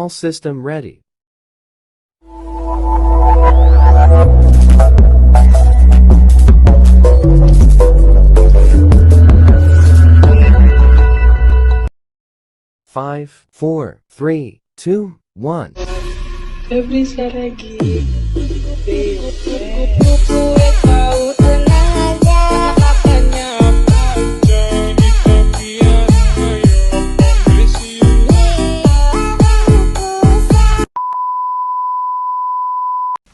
All system ready. Five, four, three, two, one. Bisa lagi.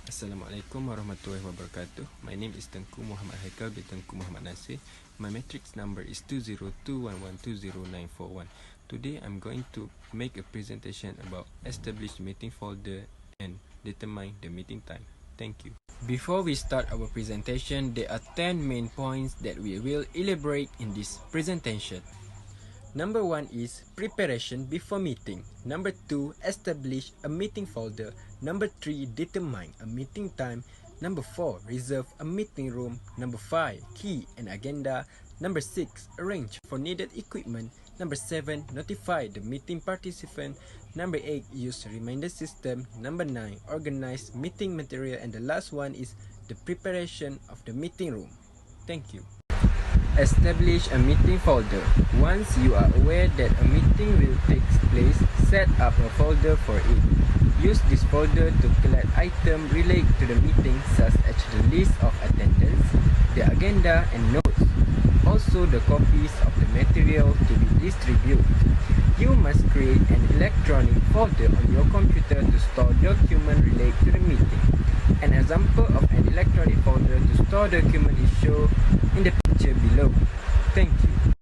Assalamualaikum warahmatullahi wabarakatuh. My name is Tengku Muhammad Haikal bin Tengku Muhammad Nasir. My matrix number is 20211209141. Today I'm going to make a presentation about establish meeting folder and determine the meeting time. Thank you. Before we start our presentation, there are 10 main points that we will elaborate in this presentation. Number 1 is preparation before meeting. Number 2, establish a meeting folder. Number 3, determine a meeting time. Number 4, reserve a meeting room. Number 5, key and agenda. Number 6, arrange for needed equipment. Number 7, notify the meeting participant. Number 8, use reminder system. Number 9, organize meeting material. And the last one is the preparation of the meeting room. Thank you. Establish a meeting folder. Once you are aware that a meeting will take place, set up a folder for it. Use this folder to collect items related to the meeting, such as the list of attendance, the agenda and notes, also the copies of the material to be distributed. You must create an electronic folder on your computer to store documents related to the meeting. An example of an electronic folder to store documents is shown in the picture below. Thank you.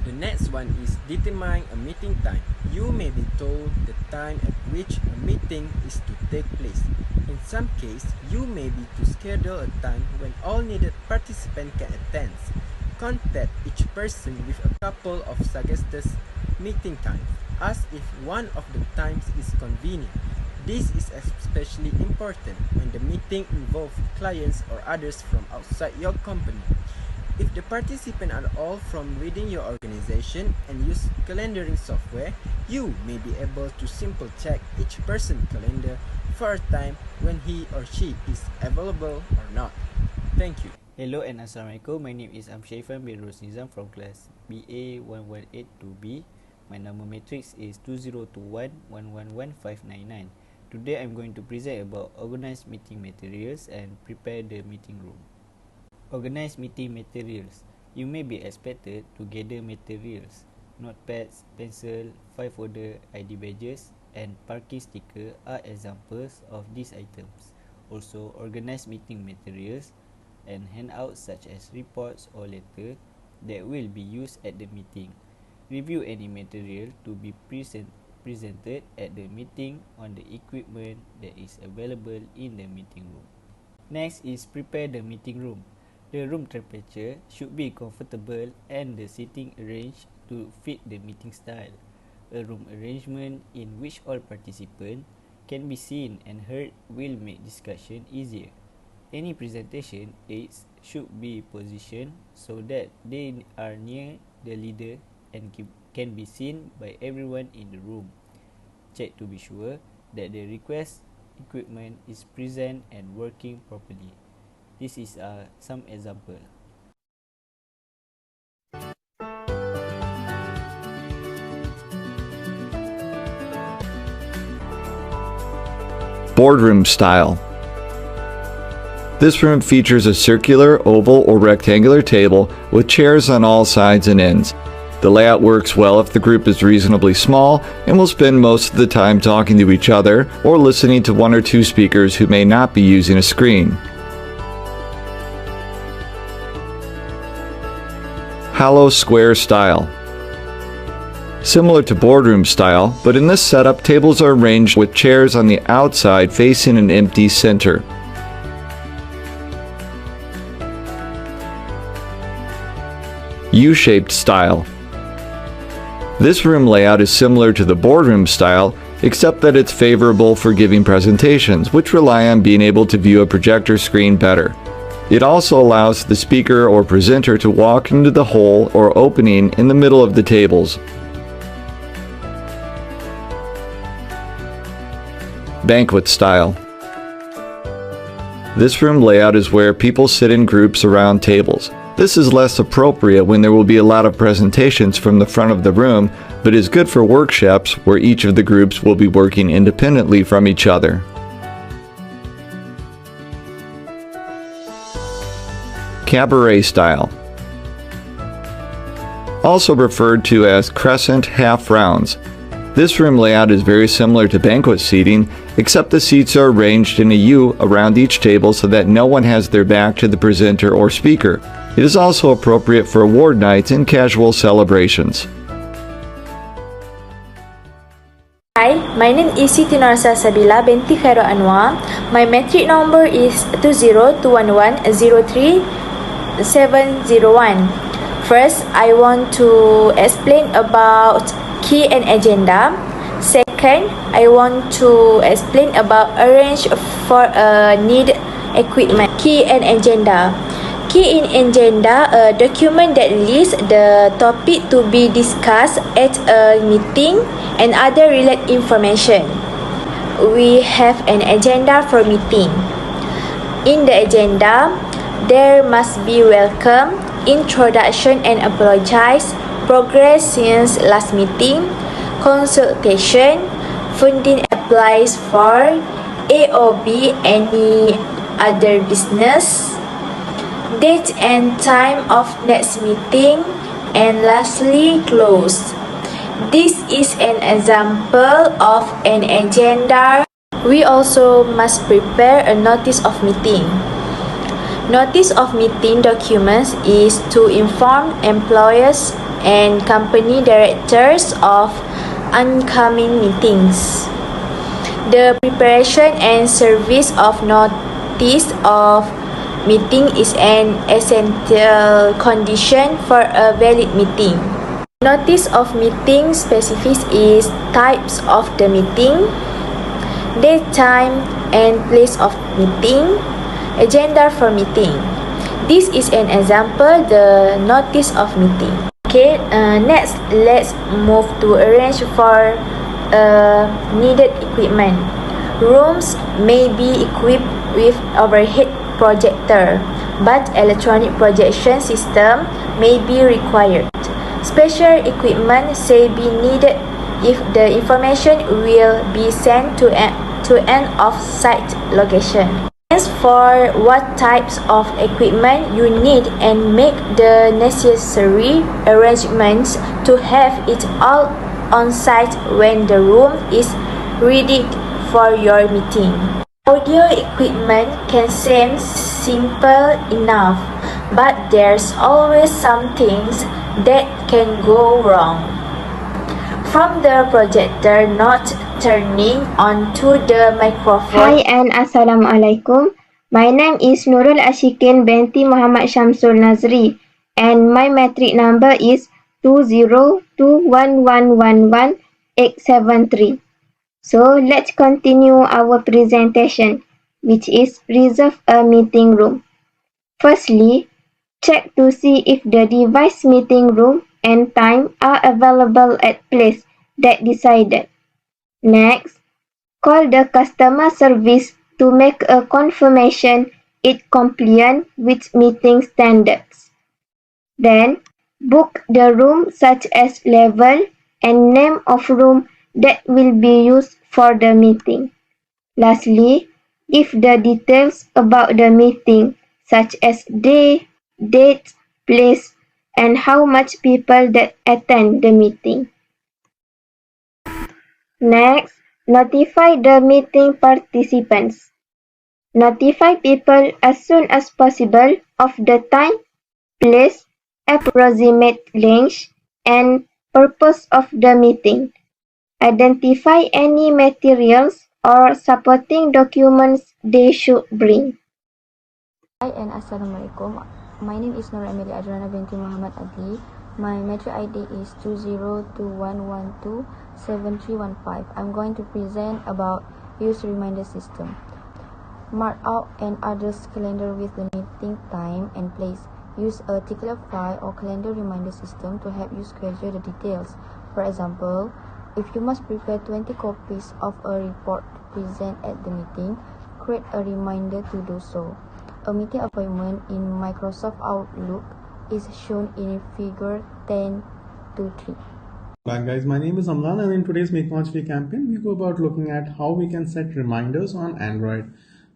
The next one is determine a meeting time. You may be told the time at which a meeting is to take place. In some cases, you may be to schedule a time when all needed participants can attend. Contact each person with a couple of suggested meeting times. Ask if one of the times is convenient. This is especially important when the meeting involves clients or others from outside your company. If the participants are all from within your organization and use calendaring software, you may be able to simply check each person's calendar for a time when he or she is available or not. Thank you. Hello and Assalamualaikum. My name is Amshaifan bin Rosnizam from class BA182B. My number matrix is 2021111599. Today I'm going to present about organize meeting materials and prepare the meeting room. Organize meeting materials. You may be expected to gather materials. Notepads, pencil, file folder, ID badges and parking sticker are examples of these items. Also, organize meeting materials and handouts such as reports or letter that will be used at the meeting. Review any material to be presented at the meeting on the equipment that is available in the meeting room. Next is prepare the meeting room. The room temperature should be comfortable and the seating arranged to fit the meeting style. A room arrangement in which all participants can be seen and heard will make discussion easier. Any presentation aids should be positioned so that they are near the leader and can be seen by everyone in the room. Check to be sure that the request equipment is present and working properly. This is some example. Boardroom style. This room features a circular, oval, or rectangular table with chairs on all sides and ends. The layout works well if the group is reasonably small and will spend most of the time talking to each other or listening to one or two speakers who may not be using a screen. Hollow square style. Similar to boardroom style, but in this setup, tables are arranged with chairs on the outside facing an empty center. U-shaped style. This room layout is similar to the boardroom style, except that it's favorable for giving presentations, which rely on being able to view a projector screen better. It also allows the speaker or presenter to walk into the hole or opening in the middle of the tables. banquet style. This room layout is where people sit in groups around tables. This is less appropriate when there will be a lot of presentations from the front of the room, but is good for workshops where each of the groups will be working independently from each other. Cabaret style. Also referred to as crescent half rounds. This room layout is very similar to banquet seating, except the seats are arranged in a U around each table so that no one has their back to the presenter or speaker. It is also appropriate for award nights and casual celebrations. Hi, my name is Siti Norsa Sabila binti Khairul Anwar. My metric number is 20211037701. First, I want to explain about key and agenda. Second, I want to explain about arrange for a need equipment. Key and agenda. Key in agenda, a document that lists the topic to be discussed at a meeting and other related information. We have an agenda for meeting. In the agenda, there must be welcome, introduction and apologize, progress since last meeting, consultation, funding applies for AOB, any other business, date and time of next meeting, and lastly, close. This is an example of an agenda. We also must prepare a notice of meeting. Notice of meeting documents is to inform employers and company directors of oncoming meetings. The preparation and service of notice of meeting is an essential condition for a valid meeting. Notice of meeting specifics is types of the meeting, date, time, and place of meeting, agenda for meeting. This is an example, the notice of meeting. Okay, next let's move to arrange for needed equipment. Rooms may be equipped with overhead projector, but electronic projection system may be required. Special equipment may be needed if the information will be sent to an off-site location. As for what types of equipment you need and make the necessary arrangements to have it all on site when the room is ready for your meeting. Audio equipment can seem simple enough, but there's always some things that can go wrong. From the projector not turning on to the microphone. Hi and Assalamualaikum. My name is Nurul Ashikin binti Muhammad Shamsul Nazri and my metric number is 20211111873. So let's continue our presentation, which is reserve a meeting room. Firstly, check to see if the device meeting room and time are available at place that decided. Next, call the customer service to make a confirmation it compliant with meeting standards. Then, book the room such as level and name of room that will be used for the meeting. Lastly, if the details about the meeting such as day, date, place, and how much people that attend the meeting. Next, notify the meeting participants. Notify people as soon as possible of the time, place, approximate length, and purpose of the meeting. Identify any materials or supporting documents they should bring. Hi and Assalamualaikum. My name is Nur Amelia Adriana binti Muhammad Adi. My metro ID is 20211127315. I'm going to present about use reminder system. Mark out an others calendar with the meeting time and place. Use a tickler file or calendar reminder system to help you schedule the details. For example, If you must prepare 20 copies of a report to present at the meeting, create a reminder to do so. A meeting appointment in Microsoft Outlook is shown in figure 10.3. Hi guys, my name is Amlan, and in today's Make March Free campaign, we go about looking at how we can set reminders on Android.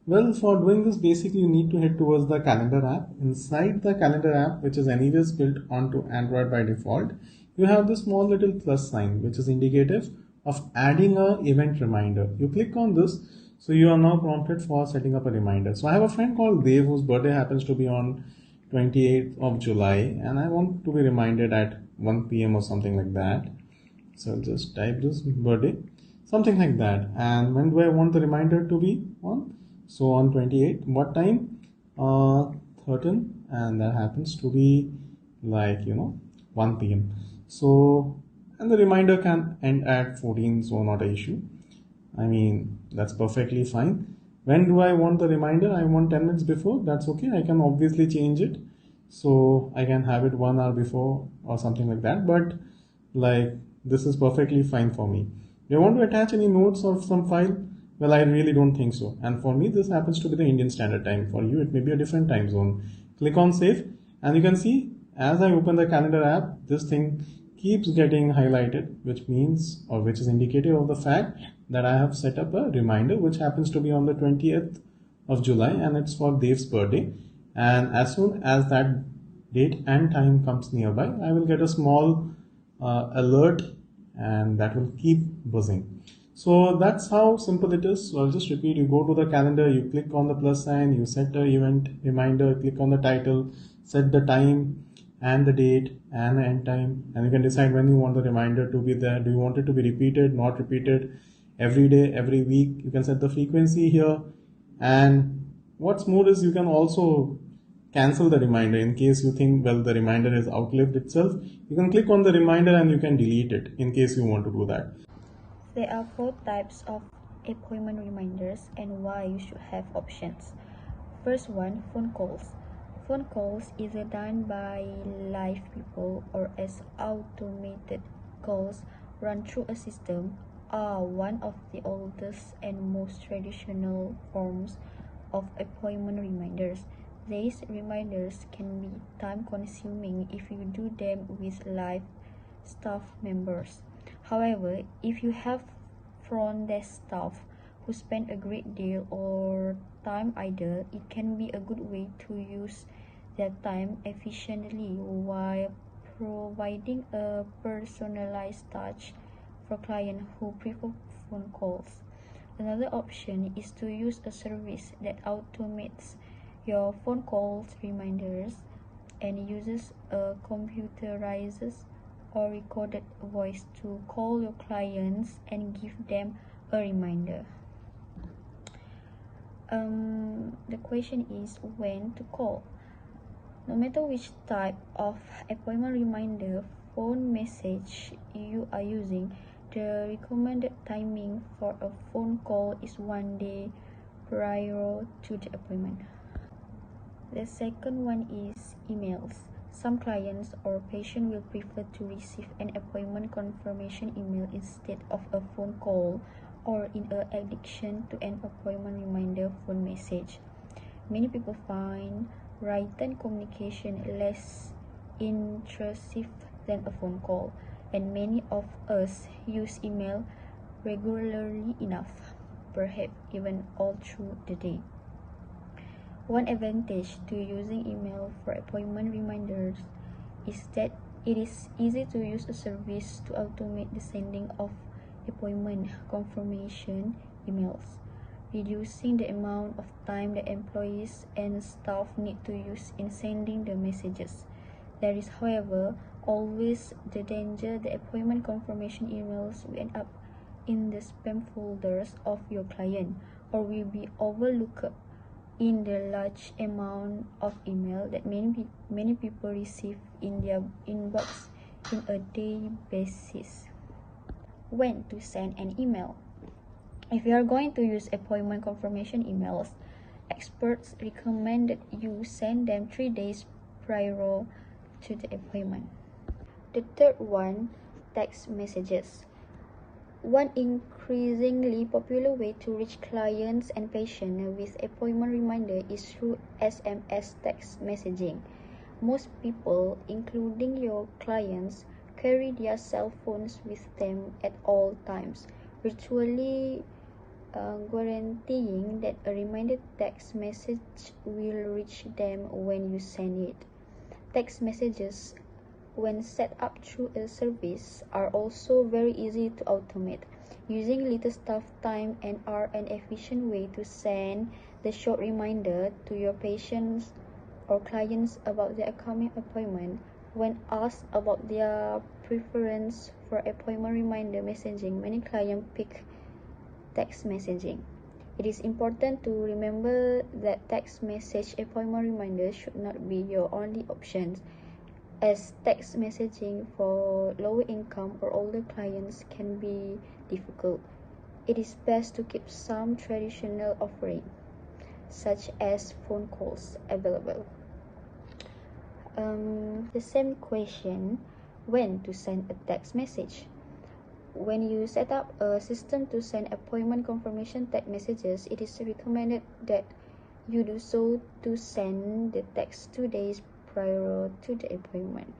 Well, for doing this, basically you need to head towards the calendar app. Inside the calendar app, which is anyways built onto Android by default, you have this small little plus sign, which is indicative of adding a event reminder. You click on this, so you are now prompted for setting up a reminder. So I have a friend called Dave whose birthday happens to be on 28th of July, and I want to be reminded at 1 p.m. or something like that. So I'll just type this birthday, something like that. And when do I want the reminder to be on? So on 28th, what time? 13, and that happens to be like 1 p.m. So, and the reminder can end at 14, so not an issue. I mean, that's perfectly fine. When do I want the reminder? I want 10 minutes before. That's okay. I can obviously change it. So I can have it 1 hour before or something like that. But like, this is perfectly fine for me. Do you want to attach any notes or some file? Well, I really don't think so. And for me, this happens to be the Indian Standard Time. For you, it may be a different time zone. Click on save, and you can see as I open the calendar app, this thing keeps getting highlighted, which means, or which is indicative of the fact that I have set up a reminder, which happens to be on the 20th of July, and it's for Dave's birthday. And as soon as that date and time comes nearby, I will get a small alert, and that will keep buzzing. So that's how simple it is. So I'll just repeat. You go to the calendar, you click on the plus sign, you set the event reminder, click on the title, set the time and the date and the end time, and you can decide when you want the reminder to be there. Do you want it to be repeated, not repeated, every day, every week? You can set the frequency here, and what's more is you can also cancel the reminder in case you think, well, the reminder has outlived itself. You can click on the reminder and you can delete it in case you want to do that. There are 4 types of appointment reminders and why you should have options. First one, phone calls. Phone calls, either done by live people or as automated calls run through a system, are one of the oldest and most traditional forms of appointment reminders. These reminders can be time-consuming if you do them with live staff members. However, if you have front desk staff who spend a great deal or time idle, it can be a good way to use their time efficiently while providing a personalized touch for clients who prefer phone calls. Another option is to use a service that automates your phone calls reminders and uses a computerized or recorded voice to call your clients and give them a reminder. The question is when to call. No matter which type of appointment reminder phone message you are using, the recommended timing for a phone call is 1 day prior to the appointment. The second one is emails. Some clients or patients will prefer to receive an appointment confirmation email instead of a phone call, or in addition to an appointment reminder phone message. Many people find written communication less intrusive than a phone call, and many of us use email regularly enough, perhaps even all through the day. One advantage to using email for appointment reminders is that it is easy to use a service to automate the sending of appointment confirmation emails, reducing the amount of time that employees and staff need to use in sending the messages. There is, however, always the danger that appointment confirmation emails will end up in the spam folders of your client, or will be overlooked in the large amount of email that many people receive in their inbox in a daily basis. When to send an email? If you are going to use appointment confirmation emails, experts recommend that you send them 3 days prior to the appointment. The third one, text messages. One increasingly popular way to reach clients and patients with appointment reminder is through SMS text messaging. Most people, including your clients, carry their cell phones with them at all times, virtually guaranteeing that a reminder text message will reach them when you send it. Text messages, when set up through a service, are also very easy to automate, using little staff time and are an efficient way to send the short reminder to your patients or clients about their upcoming appointment. When asked about their preference for appointment reminder messaging, many clients pick text messaging. It is important to remember that text message appointment reminders should not be your only options, as text messaging for lower income or older clients can be difficult. It is best to keep some traditional offerings, such as phone calls, available. The same question, when to send a text message? When you set up a system to send appointment confirmation text messages, it is recommended that you do so to send the text 2 days prior to the appointment.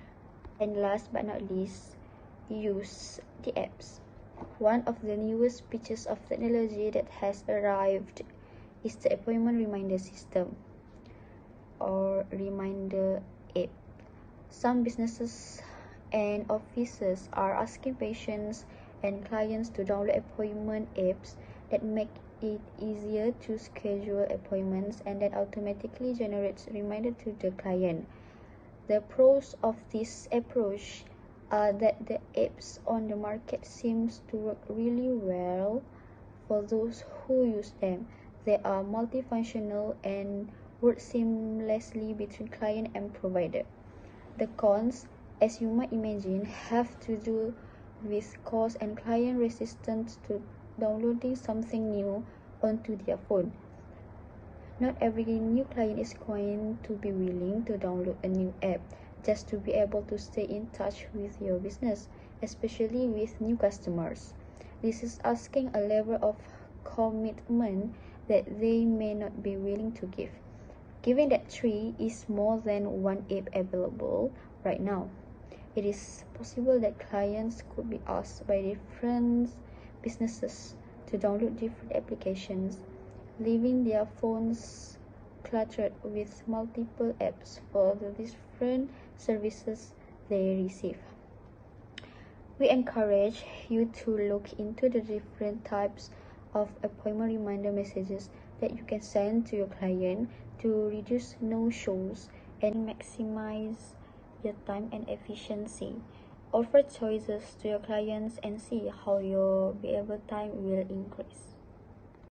And last but not least, use the apps. One of the newest pieces of technology that has arrived is the appointment reminder system, or reminder app. Some businesses and offices are asking patients and clients to download appointment apps that make it easier to schedule appointments and that automatically generates reminder to the client. The pros of this approach are that the apps on the market seems to work really well for those who use them. They are multifunctional and work seamlessly between client and provider. The cons, as you might imagine, have to do with cost and client resistance to downloading something new onto their phone. Not every new client is going to be willing to download a new app just to be able to stay in touch with your business, especially with new customers. This is asking a level of commitment that they may not be willing to give. Given that 3 is more than one app available right now, it is possible that clients could be asked by different businesses to download different applications, leaving their phones cluttered with multiple apps for the different services they receive. We encourage you to look into the different types of appointment reminder messages that you can send to your client to reduce no-shows and maximize your time and efficiency. Offer choices to your clients and see how your billable time will increase.